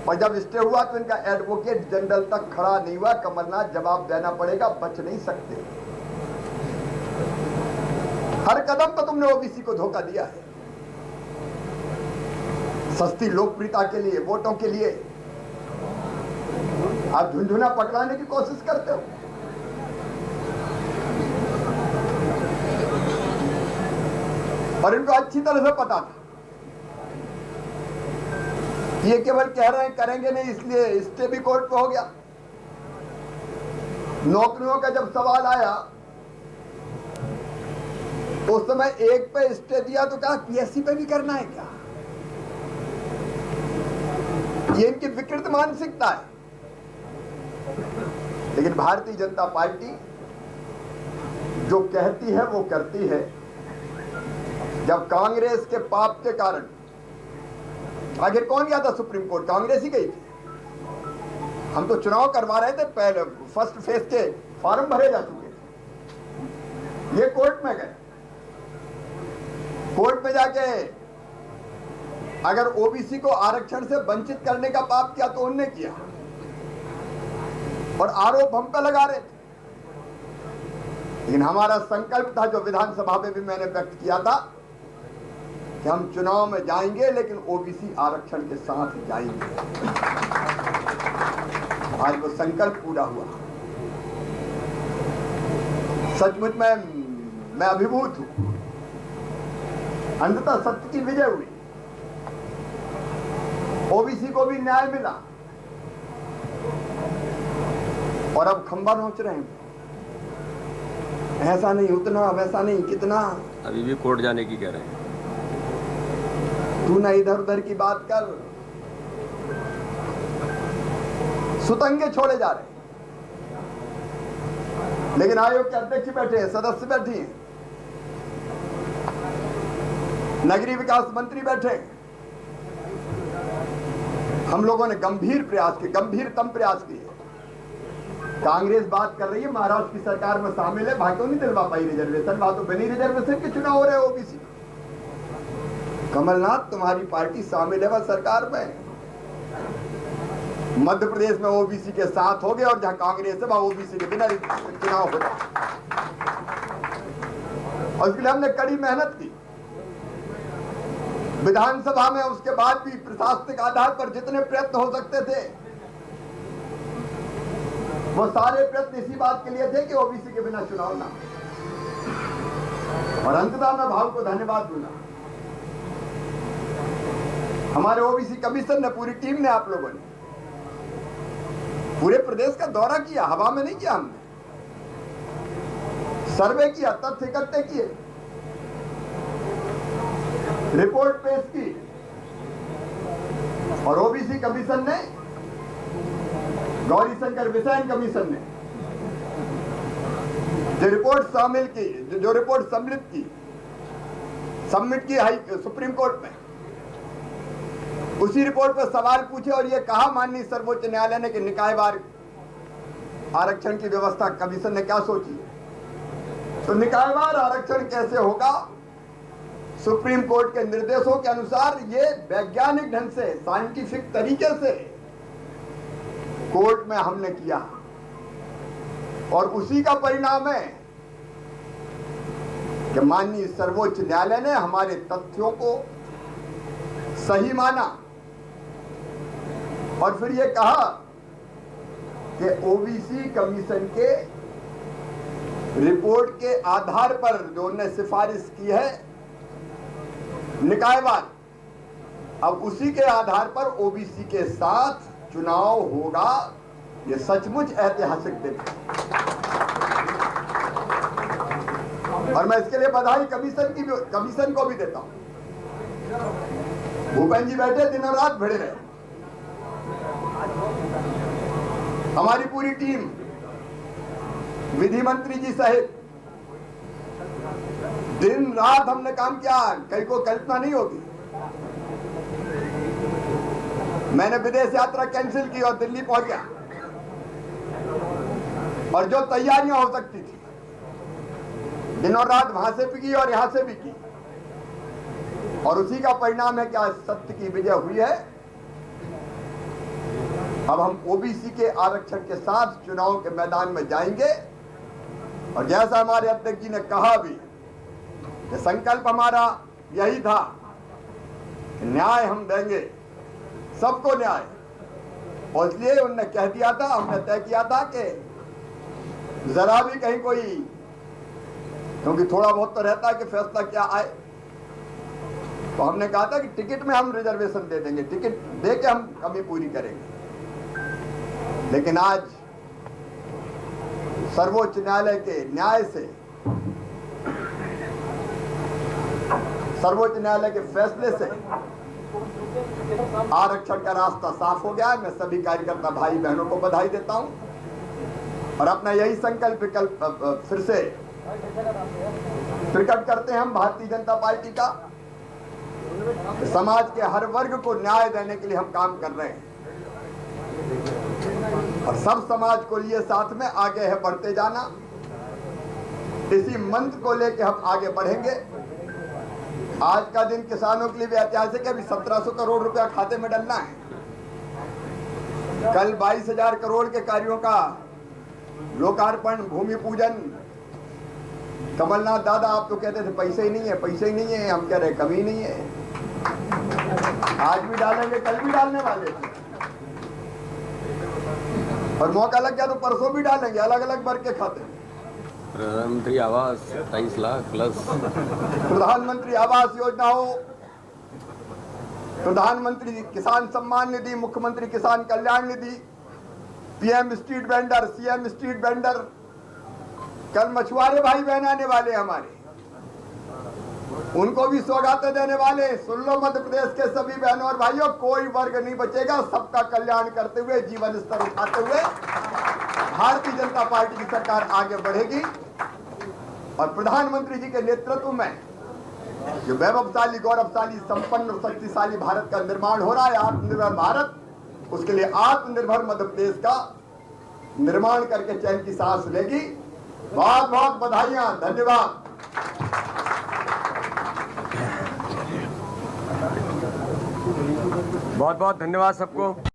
और जब स्टे हुआ तो इनका एडवोकेट जनरल तक खड़ा नहीं हुआ। कमलनाथ जवाब देना पड़ेगा, बच नहीं सकते। हर कदम पर तुमने ओबीसी को धोखा दिया है, सस्ती लोकप्रियता के लिए, वोटों के लिए आप झुंझुना पकड़ाने की कोशिश करते हो। और इनको अच्छी तरह से पता था ये केवल कह रहे हैं करेंगे नहीं, इसलिए स्टे भी कोर्ट पे हो गया। नौकरियों का जब सवाल आया तो उस समय एक पे स्टे दिया तो कहा पीएससी पे भी करना है क्या? ये इनकी विकृत मानसिकता है। लेकिन भारतीय जनता पार्टी जो कहती है वो करती है। जब कांग्रेस के पाप के कारण, आखिर कौन गया था सुप्रीम कोर्ट? कांग्रेस ही गई थी। हम तो चुनाव करवा रहे थे, पहले फर्स्ट फेज के फॉर्म भरे जा चुके थे। ये कोर्ट में गए, कोर्ट में जाके अगर ओबीसी को आरक्षण से वंचित करने का पाप किया तो उनने किया, और आरोप हम पे लगा रहे थे। लेकिन हमारा संकल्प था, जो विधानसभा में भी मैंने व्यक्त किया था, कि हम चुनाव में जाएंगे लेकिन ओबीसी आरक्षण के साथ जाएंगे। आज वो संकल्प पूरा हुआ। सचमुच मैं अभिभूत हूं। अंततः सत्य की विजय हुई, ओबीसी को भी न्याय मिला, और अब खंबा नोच रहे हैं। ऐसा नहीं, उतना, वैसा नहीं, कितना। अभी भी कोर्ट जाने की कह रहे हैं। तू ना इधर उधर की बात कर, सुतंगे छोड़े जा रहे। लेकिन आयोग के अध्यक्ष बैठे हैं, सदस्य बैठी हैं, नगरीय विकास मंत्री बैठे। हम लोगों ने गंभीर प्रयास किए, गंभीरतम प्रयास किए। कांग्रेस बात कर रही है महाराष्ट्र की सरकार में शामिल है, वहां क्यों नहीं दिलवा पाई रिजर्वेशन? वहां तो बिना रिजर्वेशन के चुनाव हो रहे हैं ओबीसी। कमलनाथ, तुम्हारी पार्टी शामिल है वह सरकार में। मध्य प्रदेश में ओबीसी के साथ हो गए, और जहां कांग्रेस है वहां ओबीसी के बिना चुनाव हो रहा। और इसके लिए हमने कड़ी मेहनत की विधानसभा में। उसके बाद भी प्रशासनिक आधार पर जितने प्रयत्न हो सकते थे, वो सारे प्रयत्न इसी बात के लिए थे कि ओबीसी के बिना चुनाव ना। और अंततः मैं भाव को धन्यवाद दूंगा, हमारे ओबीसी कमीशन ने, पूरी टीम ने, आप लोगों ने पूरे प्रदेश का दौरा किया। हवा में नहीं किया हमने, सर्वे किया, तथ्य इकट्ठे किए, रिपोर्ट पेश की, और ओबीसी कमीशन ने, गौरी शंकर बिसेन कमीशन ने जो रिपोर्ट शामिल की, जो रिपोर्ट सबमिट की हाई सुप्रीम कोर्ट में, उसी रिपोर्ट पर सवाल पूछे और ये कहा माननीय सर्वोच्च न्यायालय ने कि निकायवार आरक्षण की व्यवस्था कमीशन ने क्या सोची। तो निकायवार आरक्षण कैसे होगा? सुप्रीम कोर्ट के निर्देशों के अनुसार ये वैज्ञानिक ढंग से, साइंटिफिक तरीके से कोर्ट में हमने किया, और उसी का परिणाम है कि माननीय सर्वोच्च न्यायालय ने हमारे तथ्यों को सही माना, और फिर ये कहा कि ओबीसी कमीशन के रिपोर्ट के आधार पर जो उन्होंने सिफारिश की है निकायवार, अब उसी के आधार पर ओबीसी के साथ चुनाव होगा। ये सचमुच ऐतिहासिक दिन है, और मैं इसके लिए बधाई कमीशन को भी देता हूं। भूपेंद्र जी बैठे दिन और रात भिड़े रहे, हमारी पूरी टीम, विधि मंत्री जी सहित दिन रात हमने काम किया, कहीं को कल्पना नहीं होगी। मैंने विदेश यात्रा कैंसिल की और दिल्ली पहुंच गया, और जो तैयारियां हो सकती थी दिन और रात वहां से भी की और यहां से भी की, और उसी का परिणाम है कि आज सत्य की विजय हुई है। अब हम ओबीसी के आरक्षण के साथ चुनाव के मैदान में जाएंगे और जैसा हमारे अध्यक्ष जी ने कहा भी कि संकल्प हमारा यही था कि न्याय हम देंगे, सबको न्याय। और इसलिए उन्होंने कह दिया था, हमने तय किया था कि जरा भी कहीं कोई, क्योंकि थोड़ा बहुत तो रहता है कि फैसला क्या आए, तो हमने कहा था कि टिकट में हम रिजर्वेशन दे देंगे, टिकट दे के हम कमी पूरी करेंगे। लेकिन आज सर्वोच्च न्यायालय के न्याय से, सर्वोच्च न्यायालय के फैसले से आरक्षण का रास्ता साफ हो गया है। मैं सभी कार्यकर्ता भाई बहनों को बधाई देता हूं और अपना यही संकल्प फिर से प्रकट करते हैं हम भारतीय जनता पार्टी का, समाज के हर वर्ग को न्याय देने के लिए हम काम कर रहे हैं और सब समाज को लिए साथ में आगे है बढ़ते जाना। इसी मंत्र को लेकर हम आगे बढ़ेंगे। आज का दिन किसानों के लिए भी ऐतिहासिक है। अभी 1700 करोड़ रुपया खाते में डलना है। कल 22,000 करोड़ के कार्यों का लोकार्पण, भूमि पूजन। कमलनाथ दादा आप तो कहते थे पैसे ही नहीं है, पैसे ही नहीं है, हम कह रहे कमी नहीं है। आज भी डालेंगे, कल भी डालने वाले थे और मौका लग गया तो परसों भी डालेंगे, अलग अलग वर्ग के खाते। प्रधानमंत्री आवास 27 लाख प्लस, प्रधानमंत्री आवास योजना हो, प्रधानमंत्री किसान सम्मान निधि, मुख्यमंत्री किसान कल्याण निधि, PM street vendor, CM street vendor. कल मछुआरे भाई बहन आने वाले हमारे, उनको भी सौगातें देने वाले। सुन लो मध्य प्रदेश के सभी बहनों और भाइयों, कोई वर्ग नहीं बचेगा। सबका कल्याण करते हुए, जीवन स्तर उठाते हुए भारतीय जनता पार्टी की सरकार आगे बढ़ेगी और प्रधानमंत्री जी के नेतृत्व में जो वैभवशाली, गौरवशाली, संपन्न और शक्तिशाली भारत का निर्माण हो रहा है, आत्मनिर्भर भारत, उसके लिए आत्मनिर्भर मध्य प्रदेश का निर्माण करके चैन की सांस लेगी। बहुत बहुत बधाइयां, धन्यवाद। बहुत बहुत धन्यवाद सबको।